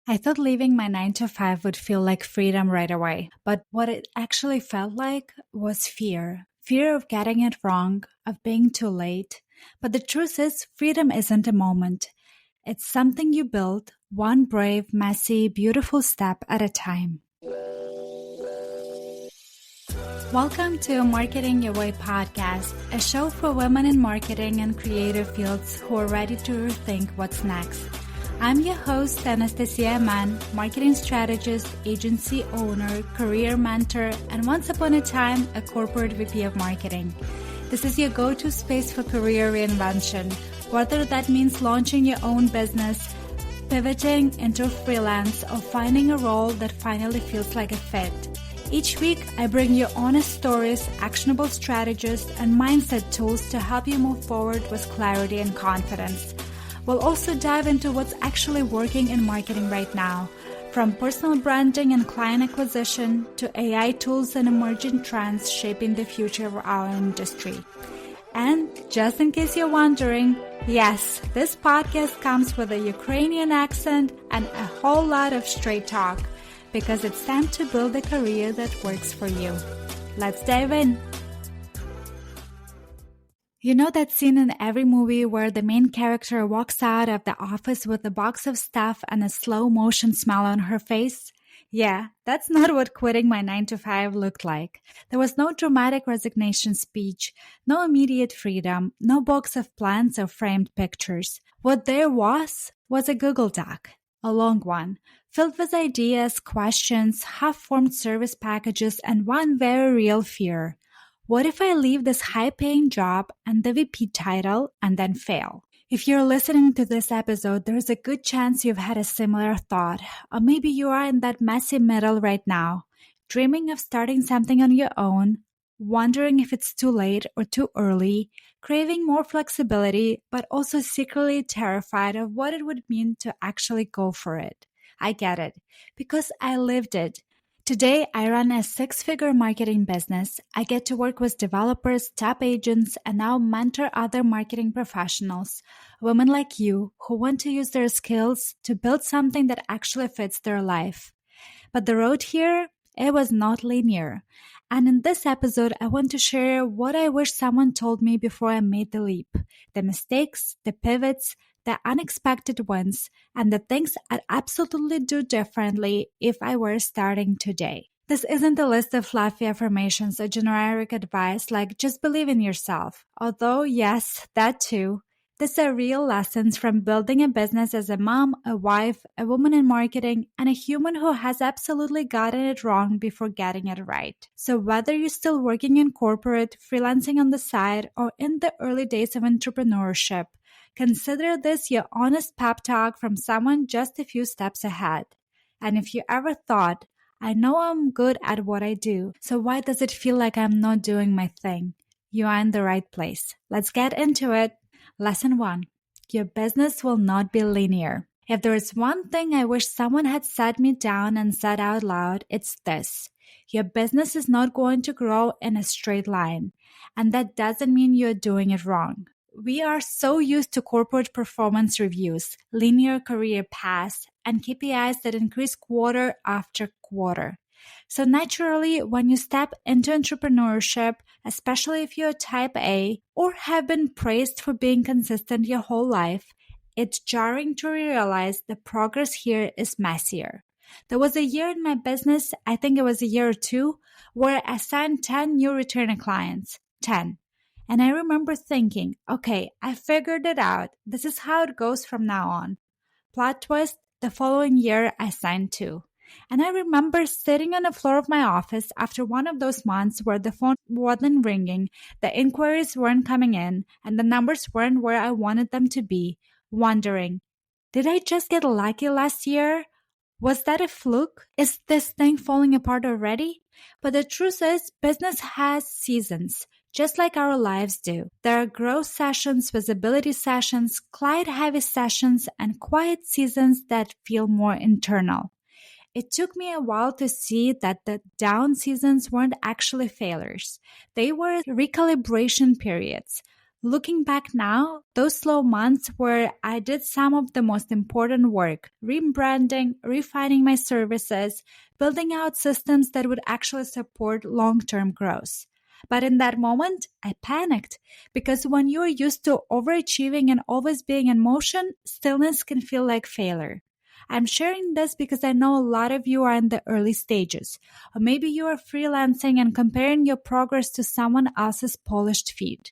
I thought leaving my 9 to 5 would feel like freedom right away, but what it actually felt like was fear. Fear of getting it wrong, of being too late. But the truth is, freedom isn't a moment. It's something you build, one brave, messy, beautiful step at a time. Welcome to Marketing Your Way podcast, a show for women in marketing and creative fields who are ready to rethink what's next. I'm your host, Anastasia Mann, marketing strategist, agency owner, career mentor, and once upon a time, a corporate VP of marketing. This is your go-to space for career reinvention, whether that means launching your own business, pivoting into freelance, or finding a role that finally feels like a fit. Each week, I bring you honest stories, actionable strategies, and mindset tools to help you move forward with clarity and confidence. We'll also dive into what's actually working in marketing right now, from personal branding and client acquisition to AI tools and emerging trends shaping the future of our industry. And just in case you're wondering, yes, this podcast comes with a Ukrainian accent and a whole lot of straight talk, because it's time to build a career that works for you. Let's dive in. You know that scene in every movie where the main character walks out of the office with a box of stuff and a slow motion smile on her face? Yeah, that's not what quitting my 9 to 5 looked like. There was no dramatic resignation speech, no immediate freedom, no box of plans or framed pictures. What there was a Google Doc, a long one, filled with ideas, questions, half-formed service packages, and one very real fear. What if I leave this high-paying job and the VP title and then fail? If you're listening to this episode, there's a good chance you've had a similar thought, or maybe you are in that messy middle right now, dreaming of starting something on your own, wondering if it's too late or too early, craving more flexibility, but also secretly terrified of what it would mean to actually go for it. I get it, because I lived it. Today, I run a 6-figure marketing business. I get to work with developers, top agents, and now mentor other marketing professionals, women like you who want to use their skills to build something that actually fits their life. But the road here, it was not linear. And in this episode, I want to share what I wish someone told me before I made the leap, the mistakes, the pivots, the unexpected wins, and the things I'd absolutely do differently if I were starting today. This isn't a list of fluffy affirmations or generic advice like just believe in yourself. Although, yes, that too. These are real lessons from building a business as a mom, a wife, a woman in marketing, and a human who has absolutely gotten it wrong before getting it right. So whether you're still working in corporate, freelancing on the side, or in the early days of entrepreneurship, consider this your honest pep talk from someone just a few steps ahead. And if you ever thought, I know I'm good at what I do, so why does it feel like I'm not doing my thing? You are in the right place. Let's get into it. Lesson 1. Your business will not be linear. If there is one thing I wish someone had sat me down and said out loud, it's this. Your business is not going to grow in a straight line. And that doesn't mean you're doing it wrong. We are so used to corporate performance reviews, linear career paths, and KPIs that increase quarter after quarter. So naturally, when you step into entrepreneurship, especially if you're type A or have been praised for being consistent your whole life, it's jarring to realize the progress here is messier. There was a year in my business, I think it was a year or two, where I signed 10 new returning clients. 10. And I remember thinking, okay, I figured it out. This is how it goes from now on. Plot twist, the following year I signed 2. And I remember sitting on the floor of my office after one of those months where the phone wasn't ringing, the inquiries weren't coming in, and the numbers weren't where I wanted them to be, wondering, did I just get lucky last year? Was that a fluke? Is this thing falling apart already? But the truth is, business has seasons, just like our lives do. There are growth sessions, visibility sessions, client-heavy sessions, and quiet seasons that feel more internal. It took me a while to see that the down seasons weren't actually failures. They were recalibration periods. Looking back now, those slow months where I did some of the most important work, rebranding, refining my services, building out systems that would actually support long-term growth. But in that moment, I panicked because when you're used to overachieving and always being in motion, stillness can feel like failure. I'm sharing this because I know a lot of you are in the early stages, or maybe you are freelancing and comparing your progress to someone else's polished feed.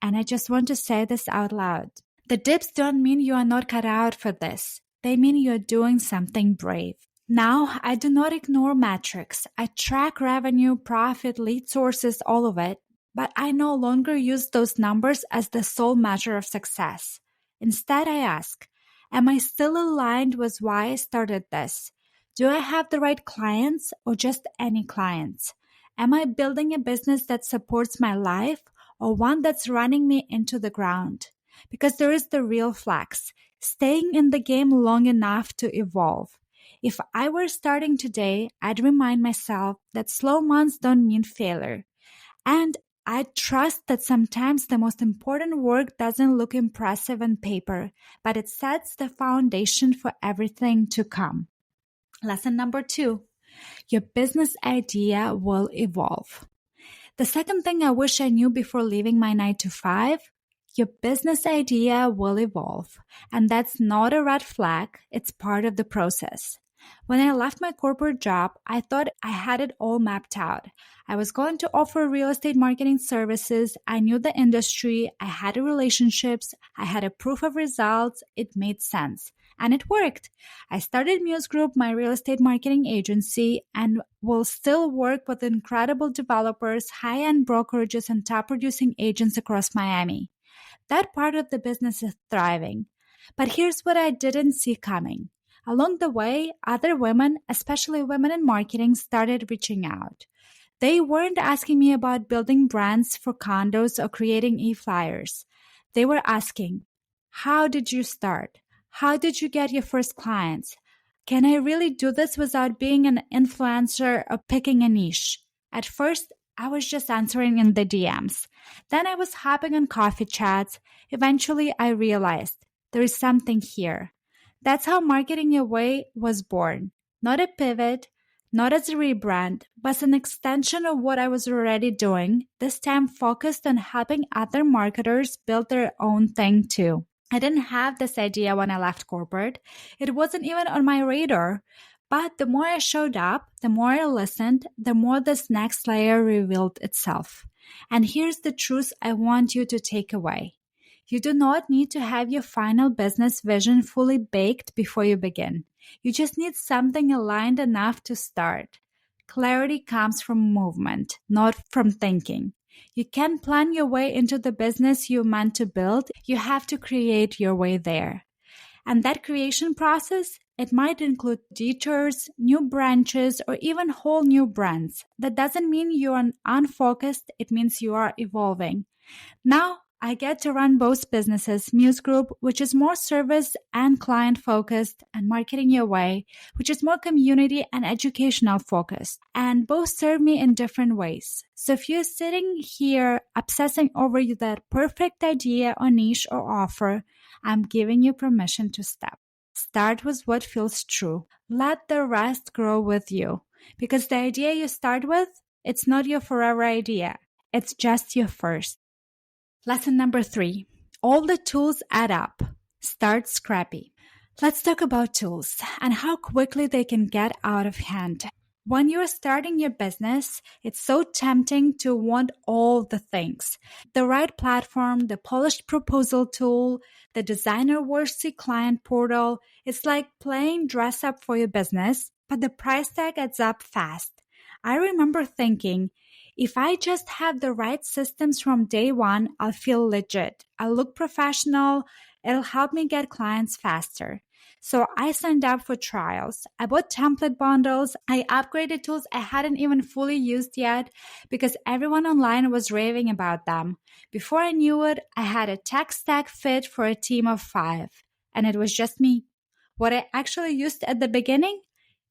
And I just want to say this out loud. The dips don't mean you are not cut out for this. They mean you're doing something brave. Now, I do not ignore metrics. I track revenue, profit, lead sources, all of it, but I no longer use those numbers as the sole measure of success. Instead, I ask, am I still aligned with why I started this? Do I have the right clients or just any clients? Am I building a business that supports my life or one that's running me into the ground? Because there is the real flex, staying in the game long enough to evolve. If I were starting today, I'd remind myself that slow months don't mean failure. And I trust that sometimes the most important work doesn't look impressive on paper, but it sets the foundation for everything to come. Lesson number 2, your business idea will evolve. The second thing I wish I knew before leaving my 9 to 5, your business idea will evolve. And that's not a red flag, it's part of the process. When I left my corporate job, I thought I had it all mapped out. I was going to offer real estate marketing services. I knew the industry. I had the relationships. I had a proof of results. It made sense. And it worked. I started Muse Group, my real estate marketing agency, and will still work with incredible developers, high-end brokerages, and top-producing agents across Miami. That part of the business is thriving. But here's what I didn't see coming. Along the way, other women, especially women in marketing, started reaching out. They weren't asking me about building brands for condos or creating e-flyers. They were asking, how did you start? How did you get your first clients? Can I really do this without being an influencer or picking a niche? At first, I was just answering in the DMs. Then I was hopping on coffee chats. Eventually, I realized there is something here. That's how Marketing Your Way was born. Not a pivot, not as a rebrand, but an extension of what I was already doing, this time focused on helping other marketers build their own thing too. I didn't have this idea when I left corporate. It wasn't even on my radar. But the more I showed up, the more I listened, the more this next layer revealed itself. And here's the truth I want you to take away. You do not need to have your final business vision fully baked before you begin. You just need something aligned enough to start. Clarity comes from movement, not from thinking. You can't plan your way into the business you meant to build. You have to create your way there. And that creation process, it might include detours, new branches, or even whole new brands. That doesn't mean you're unfocused. It means you are evolving. Now, I get to run both businesses, Muse Group, which is more service and client focused, and Marketing Your Way, which is more community and educational focused. And both serve me in different ways. So if you're sitting here obsessing over that perfect idea or niche or offer, I'm giving you permission to step. Start with what feels true. Let the rest grow with you. Because the idea you start with, it's not your forever idea. It's just your first. Lesson number 3. All the tools add up. Start scrappy. Let's talk about tools and how quickly they can get out of hand. When you're starting your business, it's so tempting to want all the things. The right platform, the polished proposal tool, the designer-worthy client portal. It's like playing dress up for your business, but the price tag adds up fast. I remember thinking, if I just have the right systems from day one, I'll feel legit. I'll look professional. It'll help me get clients faster. So I signed up for trials. I bought template bundles. I upgraded tools I hadn't even fully used yet because everyone online was raving about them. Before I knew it, I had a tech stack fit for a team of 5. And it was just me. What I actually used at the beginning?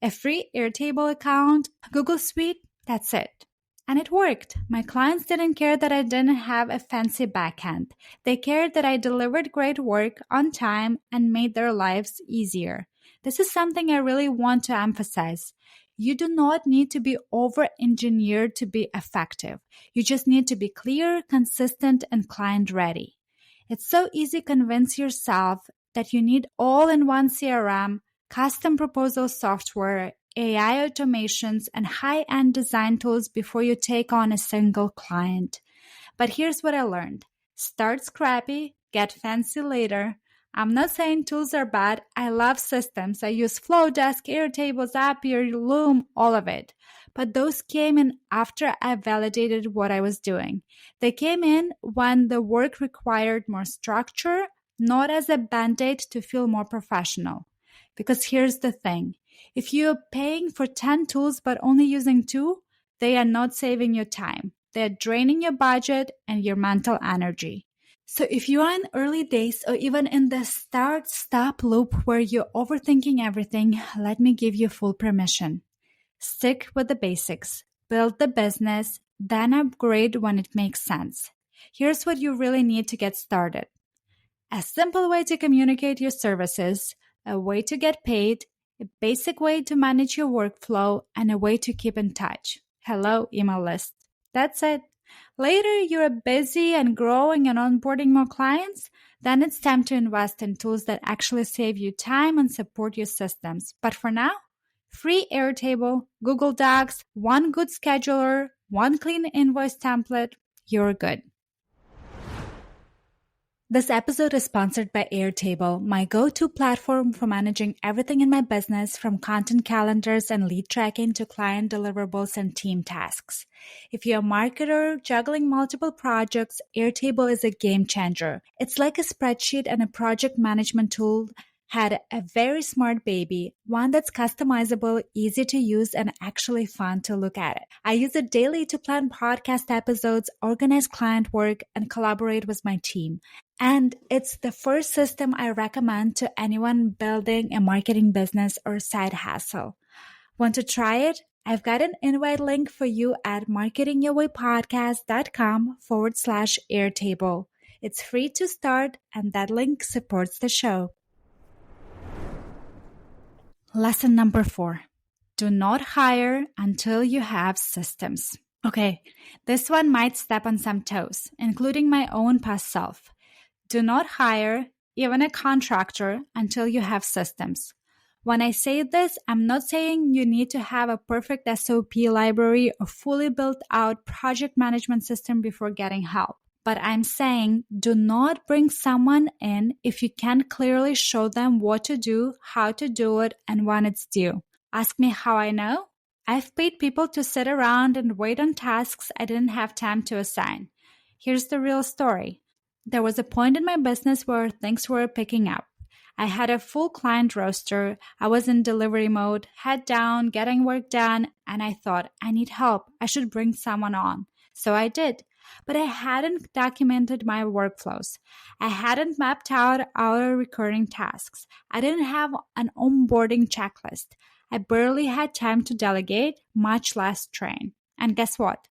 A free Airtable account, Google Suite, that's it. And it worked. My clients didn't care that I didn't have a fancy backend. They cared that I delivered great work on time and made their lives easier. This is something I really want to emphasize. You do not need to be over engineered to be effective. You just need to be clear, consistent, and client ready. It's so easy to convince yourself that you need all in one CRM, custom proposal software, AI automations, and high end design tools before you take on a single client. But here's what I learned: start scrappy, get fancy later. I'm not saying tools are bad. I love systems. I use Flowdesk, Airtable, Zapier, Loom, all of it. But those came in after I validated what I was doing. They came in when the work required more structure, not as a band-aid to feel more professional. Because here's the thing. If you're paying for 10 tools but only using 2, they are not saving your time. They're draining your budget and your mental energy. So if you are in early days or even in the start-stop loop where you're overthinking everything, let me give you full permission. Stick with the basics, build the business, then upgrade when it makes sense. Here's what you really need to get started: a simple way to communicate your services, a way to get paid, a basic way to manage your workflow, and a way to keep in touch. Hello, email list. That's it. Later, you're busy and growing and onboarding more clients, then it's time to invest in tools that actually save you time and support your systems. But for now, free Airtable, Google Docs, one good scheduler, one clean invoice template, you're good. This episode is sponsored by Airtable, my go-to platform for managing everything in my business, from content calendars and lead tracking to client deliverables and team tasks. If you're a marketer juggling multiple projects, Airtable is a game changer. It's like a spreadsheet and a project management tool had a very smart baby, one that's customizable, easy to use, and actually fun to look at. I use it daily to plan podcast episodes, organize client work, and collaborate with my team. And it's the first system I recommend to anyone building a marketing business or side hustle. Want to try it? I've got an invite link for you at marketingyourwaypodcast.com/Airtable. It's free to start, and that link supports the show. Lesson number 4. Do not hire until you have systems. Okay, this one might step on some toes, including my own past self. Do not hire, even a contractor, until you have systems. When I say this, I'm not saying you need to have a perfect SOP library or fully built out project management system before getting help. But I'm saying do not bring someone in if you can't clearly show them what to do, how to do it, and when it's due. Ask me how I know? I've paid people to sit around and wait on tasks I didn't have time to assign. Here's the real story. There was a point in my business where things were picking up. I had a full client roster. I was in delivery mode, head down, getting work done, and I thought, I need help. I should bring someone on. So I did. But I hadn't documented my workflows. I hadn't mapped out our recurring tasks. I didn't have an onboarding checklist. I barely had time to delegate, much less train. And guess what?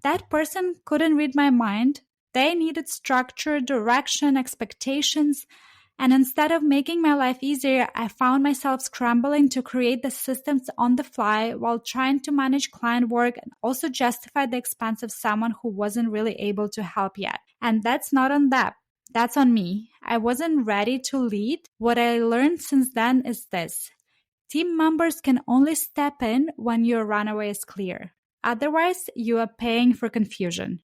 That person couldn't read my mind. They needed structure, direction, expectations. And instead of making my life easier, I found myself scrambling to create the systems on the fly while trying to manage client work and also justify the expense of someone who wasn't really able to help yet. And that's not on them. That's on me. I wasn't ready to lead. What I learned since then is this: team members can only step in when your runway is clear. Otherwise, you are paying for confusion.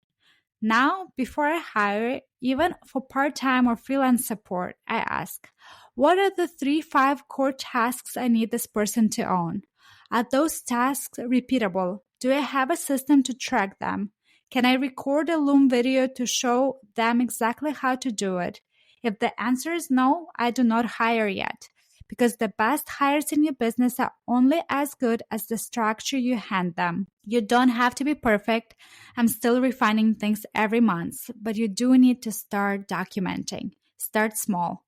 Now, before I hire, even for part-time or freelance support, I ask, what are the 3-5 core tasks I need this person to own? Are those tasks repeatable? Do I have a system to track them? Can I record a Loom video to show them exactly how to do it? If the answer is no, I do not hire yet, because the best hires in your business are only as good as the structure you hand them. You don't have to be perfect. I'm still refining things every month, but you do need to start documenting. Start small.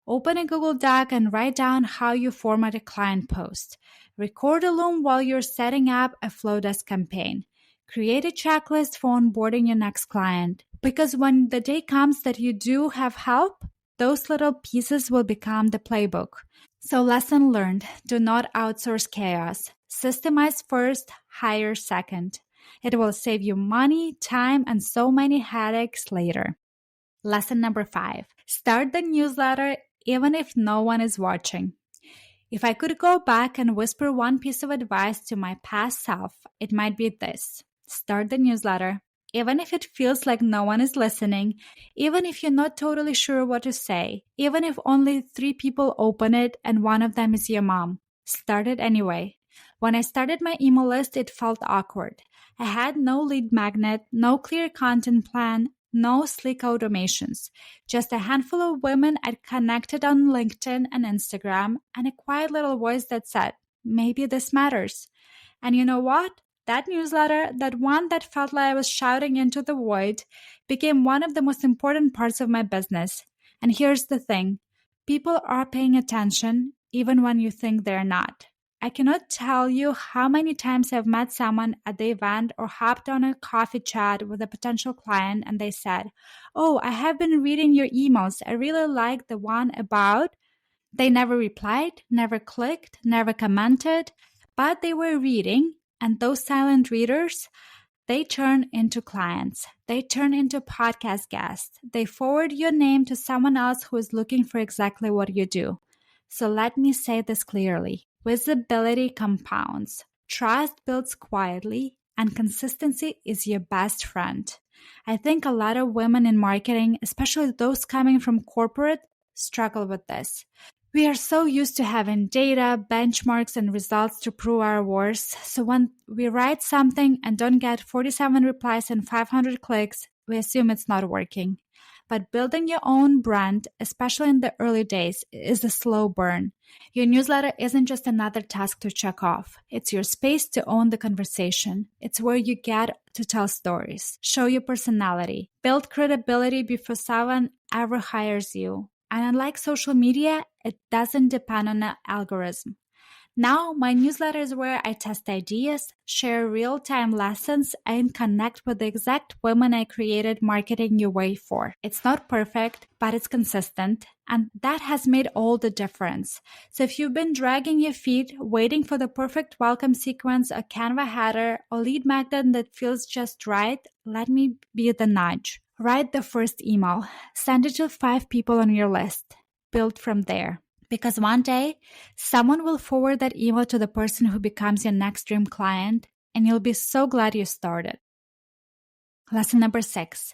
Open a Google Doc and write down how you format a client post. Record a Loom while you're setting up a Flowdesk campaign. Create a checklist for onboarding your next client. Because when the day comes that you do have help, those little pieces will become the playbook. So, lesson learned, do not outsource chaos. Systemize first, hire second. It will save you money, time, and so many headaches later. Lesson number 5, start the newsletter even if no one is watching. If I could go back and whisper one piece of advice to my past self, it might be this: start the newsletter. Even if it feels like no one is listening, even if you're not totally sure what to say, even if only 3 people open it and one of them is your mom, start it anyway. When I started my email list, it felt awkward. I had no lead magnet, no clear content plan, no sleek automations, just a handful of women I'd connected on LinkedIn and Instagram, and a quiet little voice that said, maybe this matters. And you know what? That newsletter, that one that felt like I was shouting into the void, became one of the most important parts of my business. And here's the thing: people are paying attention even when you think they're not. I cannot tell you how many times I've met someone at the event or hopped on a coffee chat with a potential client and they said, "Oh, I have been reading your emails. I really like the one about." They never replied, never clicked, never commented, but they were reading, and those silent readers, they turn into clients. They turn into podcast guests. They forward your name to someone else who is looking for exactly what you do. So let me say this clearly. Visibility compounds. Trust builds quietly, and consistency is your best friend. I think a lot of women in marketing, especially those coming from corporate, struggle with this. We are so used to having data, benchmarks, and results to prove our worth. So when we write something and don't get 47 replies and 500 clicks, we assume it's not working. But building your own brand, especially in the early days, is a slow burn. Your newsletter isn't just another task to check off. It's your space to own the conversation. It's where you get to tell stories, show your personality, build credibility before someone ever hires you. And unlike social media, it doesn't depend on an algorithm. Now, my newsletter is where I test ideas, share real-time lessons, and connect with the exact women I created Marketing Your Way for. It's not perfect, but it's consistent, and that has made all the difference. So if you've been dragging your feet, waiting for the perfect welcome sequence, a Canva header, or lead magnet that feels just right, let me be the nudge. Write the first email. Send it to 5 people on your list. Build from there. Because one day, someone will forward that email to the person who becomes your next dream client, and you'll be so glad you started. Lesson number 6.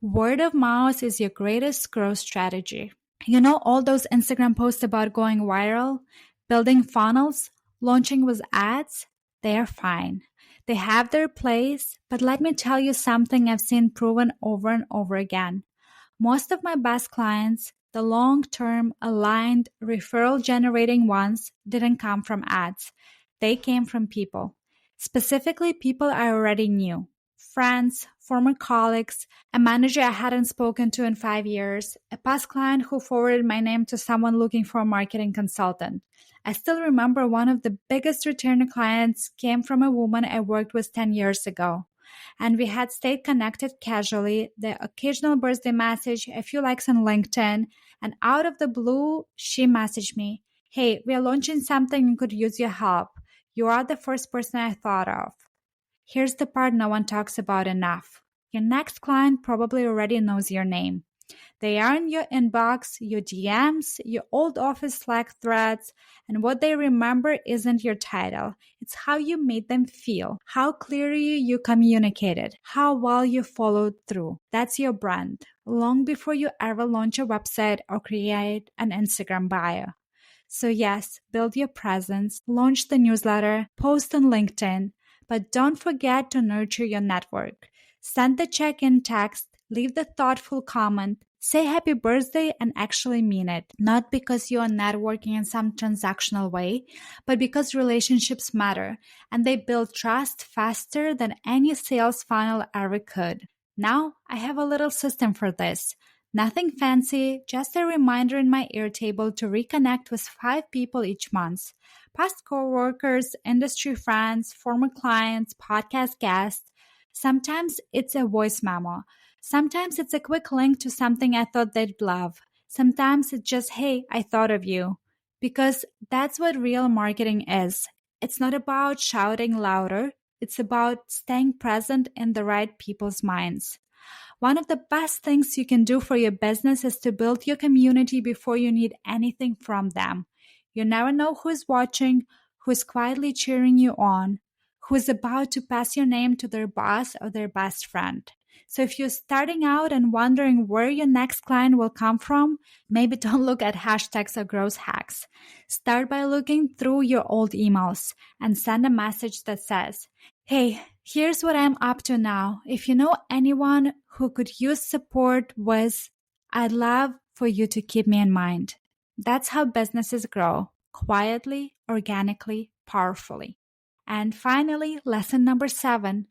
Word of mouth is your greatest growth strategy. You know all those Instagram posts about going viral, building funnels, launching with ads? They are fine. They have their place, but let me tell you something I've seen proven over and over again. Most of my best clients, the long-term, aligned, referral-generating ones, didn't come from ads. They came from people. Specifically, people I already knew. Friends, former colleagues, a manager I hadn't spoken to in 5 years, a past client who forwarded my name to someone looking for a marketing consultant. I still remember one of the biggest return clients came from a woman I worked with 10 years ago. And we had stayed connected casually, the occasional birthday message, a few likes on LinkedIn, and out of the blue, she messaged me, "Hey, we are launching something and could use your help. You are the first person I thought of." Here's the part no one talks about enough. Your next client probably already knows your name. They are in your inbox, your DMs, your old office Slack threads, and what they remember isn't your title. It's how you made them feel, how clearly you communicated, how well you followed through. That's your brand, long before you ever launch a website or create an Instagram bio. So yes, build your presence, launch the newsletter, post on LinkedIn, but don't forget to nurture your network. Send the check-in text, leave the thoughtful comment, say happy birthday and actually mean it. Not because you are networking in some transactional way, but because relationships matter and they build trust faster than any sales funnel ever could. Now, I have a little system for this. Nothing fancy, just a reminder in my Airtable to reconnect with 5 people each month. Past coworkers, industry friends, former clients, podcast guests. Sometimes it's a voice memo. Sometimes it's a quick link to something I thought they'd love. Sometimes it's just, hey, I thought of you. Because that's what real marketing is. It's not about shouting louder, it's about staying present in the right people's minds. One of the best things you can do for your business is to build your community before you need anything from them. You never know who's watching, who's quietly cheering you on, who's about to pass your name to their boss or their best friend. So if you're starting out and wondering where your next client will come from, maybe don't look at hashtags or growth hacks. Start by looking through your old emails and send a message that says, hey, here's what I'm up to now. If you know anyone who could use support with, I'd love for you to keep me in mind. That's how businesses grow, quietly, organically, powerfully. And finally, lesson number 7,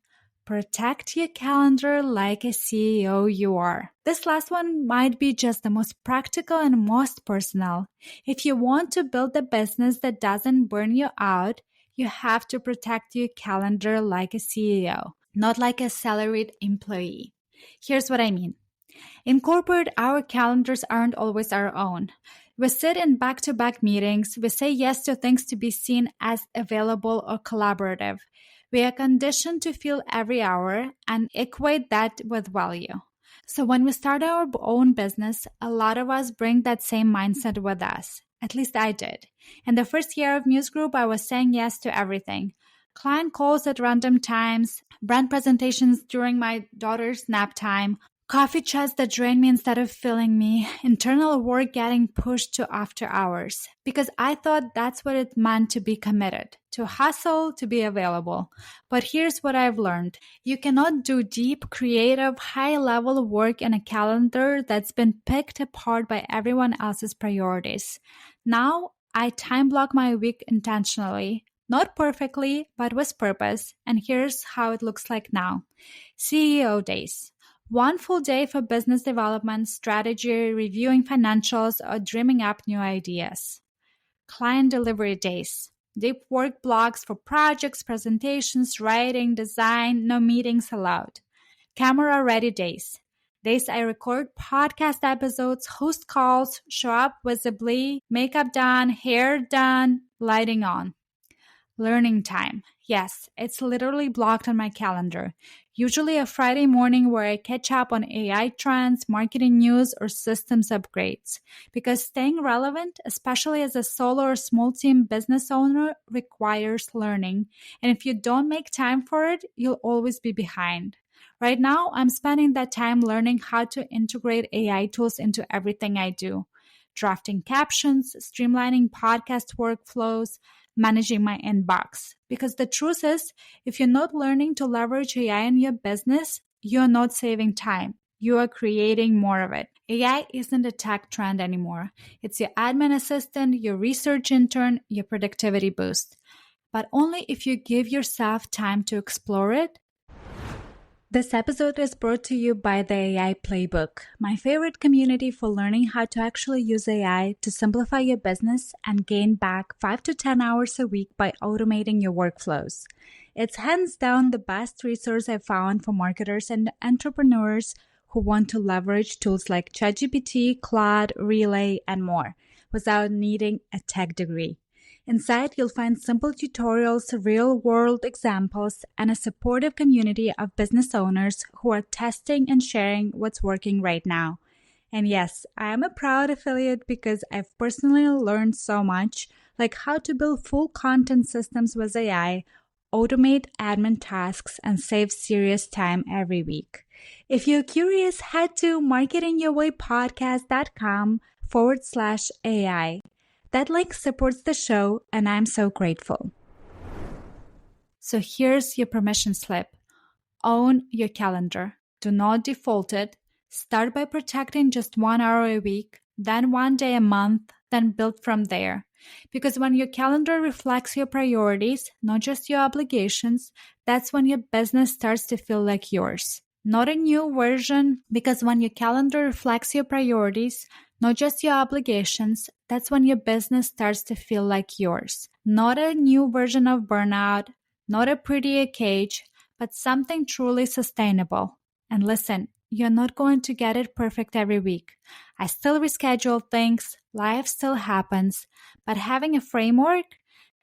protect your calendar like a CEO you are. This last one might be just the most practical and most personal. If you want to build a business that doesn't burn you out, you have to protect your calendar like a CEO, not like a salaried employee. Here's what I mean. In corporate, our calendars aren't always our own. We sit in back-to-back meetings. We say yes to things to be seen as available or collaborative. We are conditioned to fill every hour and equate that with value. So when we start our own business, a lot of us bring that same mindset with us. At least I did. In the first year of Muse Group, I was saying yes to everything. Client calls at random times, brand presentations during my daughter's nap time, coffee chats that drain me instead of filling me, internal work getting pushed to after hours. Because I thought that's what it meant to be committed, to hustle, to be available. But here's what I've learned. You cannot do deep, creative, high-level work in a calendar that's been picked apart by everyone else's priorities. Now, I time block my week intentionally. Not perfectly, but with purpose. And here's how it looks like now. CEO days. One full day for business development, strategy, reviewing financials, or dreaming up new ideas. Client delivery days. Deep work blocks for projects, presentations, writing, design, no meetings allowed. Camera ready days. Days I record podcast episodes, host calls, show up visibly, makeup done, hair done, lighting on. Learning time. Yes, it's literally blocked on my calendar. Usually a Friday morning where I catch up on AI trends, marketing news, or systems upgrades. Because staying relevant, especially as a solo or small team business owner, requires learning. And if you don't make time for it, you'll always be behind. Right now, I'm spending that time learning how to integrate AI tools into everything I do. Drafting captions, streamlining podcast workflows, managing my inbox. Because the truth is, if you're not learning to leverage AI in your business, you're not saving time. You are creating more of it. AI isn't a tech trend anymore. It's your admin assistant, your research intern, your productivity boost. But only if you give yourself time to explore it. This episode is brought to you by the AI Playbook, my favorite community for learning how to actually use AI to simplify your business and gain back 5 to 10 hours a week by automating your workflows. It's hands down the best resource I've found for marketers and entrepreneurs who want to leverage tools like ChatGPT, Claude, Relay, and more without needing a tech degree. Inside, you'll find simple tutorials, real-world examples, and a supportive community of business owners who are testing and sharing what's working right now. And yes, I am a proud affiliate because I've personally learned so much, like how to build full content systems with AI, automate admin tasks, and save serious time every week. If you're curious, head to marketingyourwaypodcast.com/AI. That link supports the show, and I'm so grateful. So here's your permission slip. Own your calendar. Do not default it. Start by protecting just 1 hour a week, then 1 day a month, then build from there. Because when your calendar reflects your priorities, not just your obligations, that's when your business starts to feel like yours. Not a new version, because when your calendar reflects your priorities, not just your obligations, that's when your business starts to feel like yours. Not a new version of burnout, not a prettier cage, but something truly sustainable. And listen, you're not going to get it perfect every week. I still reschedule things, life still happens, but having a framework,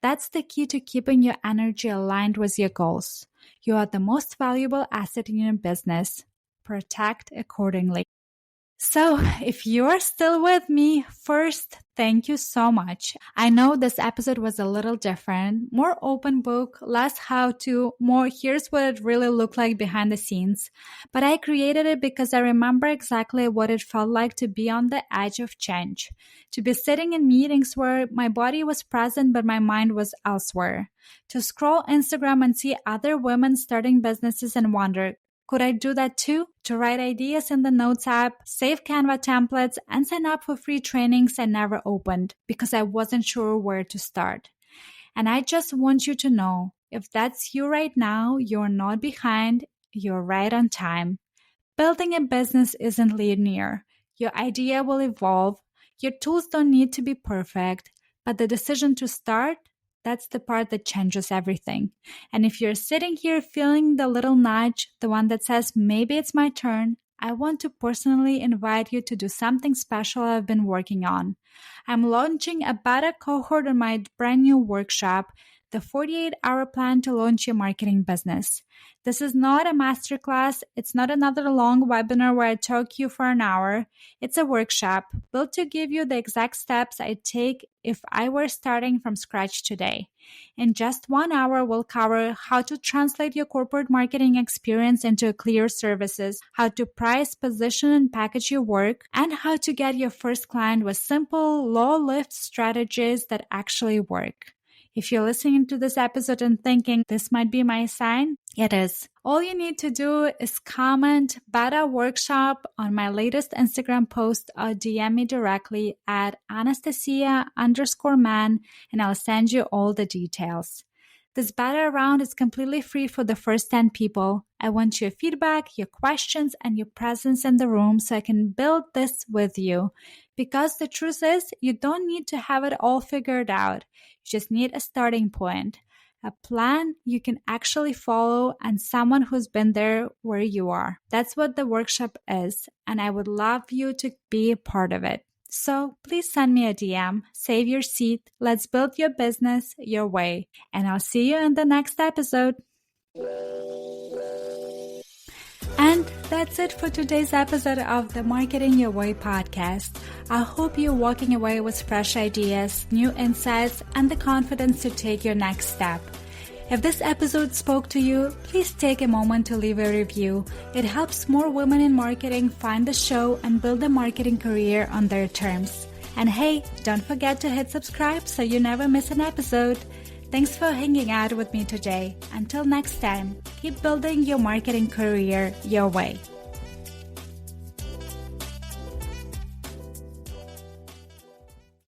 that's the key to keeping your energy aligned with your goals. You are the most valuable asset in your business. Protect accordingly. So, if you are still with me, first, thank you so much. I know this episode was a little different, more open book, less how to, more here's what it really looked like behind the scenes. But I created it because I remember exactly what it felt like to be on the edge of change, to be sitting in meetings where my body was present but my mind was elsewhere, to scroll Instagram and see other women starting businesses and wonder, could I do that too? To write ideas in the Notes app, save Canva templates, and sign up for free trainings I never opened because I wasn't sure where to start. And I just want you to know, if that's you right now, you're not behind, you're right on time. Building a business isn't linear. Your idea will evolve. Your tools don't need to be perfect, but the decision to start, that's the part that changes everything. And if you're sitting here feeling the little nudge, the one that says, maybe it's my turn, I want to personally invite you to do something special I've been working on. I'm launching a beta cohort on my brand new workshop, the 48-hour plan to launch your marketing business. This is not a masterclass. It's not another long webinar where I talk you for an hour. It's a workshop built to give you the exact steps I take if I were starting from scratch today. In just 1 hour, we'll cover how to translate your corporate marketing experience into clear services, how to price, position, and package your work, and how to get your first client with simple, low-lift strategies that actually work. If you're listening to this episode and thinking this might be my sign, it is. All you need to do is comment beta workshop on my latest Instagram post or DM me directly at Anastasia_man and I'll send you all the details. This beta round is completely free for the first 10 people. I want your feedback, your questions, and your presence in the room so I can build this with you. Because the truth is, you don't need to have it all figured out. You just need a starting point, a plan you can actually follow, and someone who's been there where you are. That's what the workshop is, and I would love you to be a part of it. So please send me a DM, save your seat, let's build your business your way, and I'll see you in the next episode. And that's it for today's episode of the Marketing Your Way podcast. I hope you're walking away with fresh ideas, new insights, and the confidence to take your next step. If this episode spoke to you, please take a moment to leave a review. It helps more women in marketing find the show and build a marketing career on their terms. And hey, don't forget to hit subscribe so you never miss an episode. Thanks for hanging out with me today. Until next time, keep building your marketing career your way.